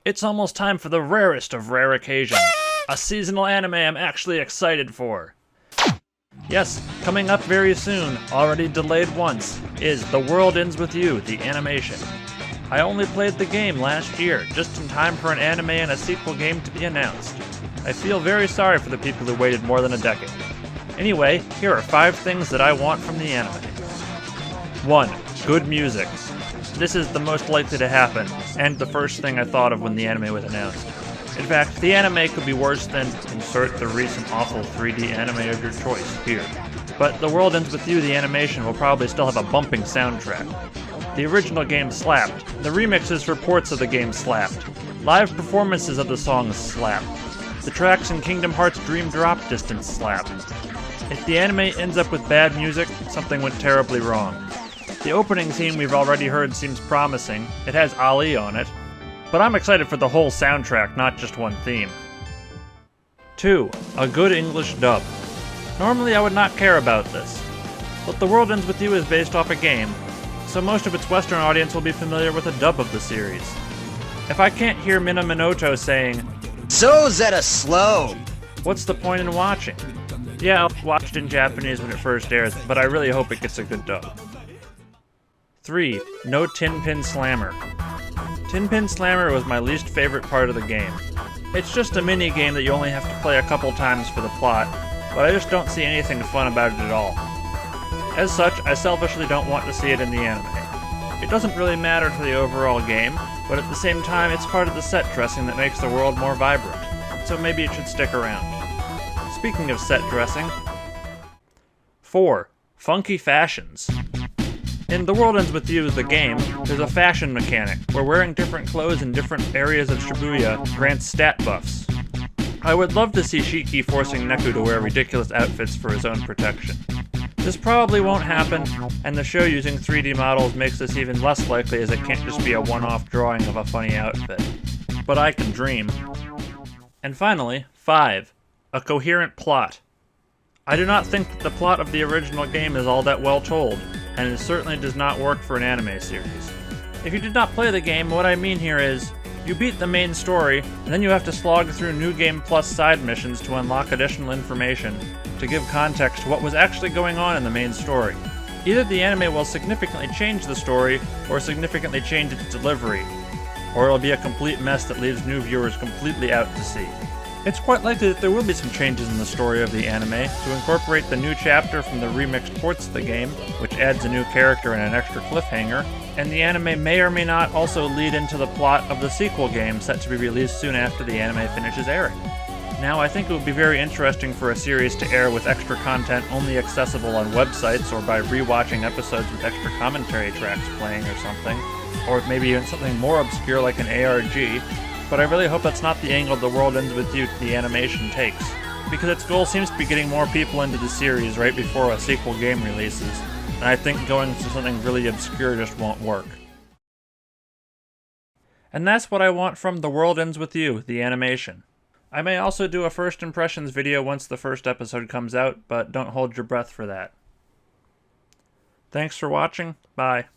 It's almost time for the rarest of rare occasions. A seasonal anime I'm actually excited for. Yes, coming up very soon, already delayed once, is The World Ends With You, the animation. I only played the game last year, just in time for an anime and a sequel game to be announced. I feel very sorry for the people who waited more than a decade. Anyway, here are 5 things that I want from the anime. 1. Good music. This is the most likely to happen, and the first thing I thought of when the anime was announced. In fact, the anime could be worse than insert the recent awful 3D anime of your choice here. But The World Ends With You, the animation, will probably still have a bumping soundtrack. The original game slapped. The remixes for ports of the game slapped. Live performances of the songs slapped. The tracks in Kingdom Hearts Dream Drop Distance slapped. If the anime ends up with bad music, something went terribly wrong. The opening theme we've already heard seems promising. It has Ali on it. But I'm excited for the whole soundtrack, not just one theme. 2. A good English dub. Normally I would not care about this, but The World Ends With You is based off a game, so most of its Western audience will be familiar with a dub of the series. If I can't hear Minamoto saying, "So Zeta slow," what's the point in watching? Yeah, I watched in Japanese when it first airs, but I really hope it gets a good dub. 3. No Tin Pin Slammer. Tin Pin Slammer was my least favorite part of the game. It's just a mini game that you only have to play a couple times for the plot, but I just don't see anything fun about it at all. As such, I selfishly don't want to see it in the anime. It doesn't really matter to the overall game, but at the same time it's part of the set dressing that makes the world more vibrant, so maybe it should stick around. Speaking of set dressing... 4. Funky fashions. In The World Ends With You, the game, there's a fashion mechanic, where wearing different clothes in different areas of Shibuya grants stat buffs. I would love to see Shiki forcing Neku to wear ridiculous outfits for his own protection. This probably won't happen, and the show using 3D models makes this even less likely as it can't just be a one-off drawing of a funny outfit. But I can dream. And finally, 5. A coherent plot. I do not think that the plot of the original game is all that well told, and it certainly does not work for an anime series. If you did not play the game, what I mean here is, you beat the main story, and then you have to slog through New Game Plus side missions to unlock additional information to give context to what was actually going on in the main story. Either the anime will significantly change the story, or significantly change its delivery, or it'll be a complete mess that leaves new viewers completely out to sea. It's quite likely that there will be some changes in the story of the anime to incorporate the new chapter from the remixed ports of the game, which adds a new character and an extra cliffhanger, and the anime may or may not also lead into the plot of the sequel game set to be released soon after the anime finishes airing. Now, I think it would be very interesting for a series to air with extra content only accessible on websites or by rewatching episodes with extra commentary tracks playing or something, or maybe even something more obscure like an ARG, but I really hope that's not the angle The World Ends With You the animation takes, because its goal seems to be getting more people into the series right before a sequel game releases, and I think going to something really obscure just won't work. And that's what I want from The World Ends With You, the animation. I may also do a first impressions video once the first episode comes out, but don't hold your breath for that. Thanks for watching, bye.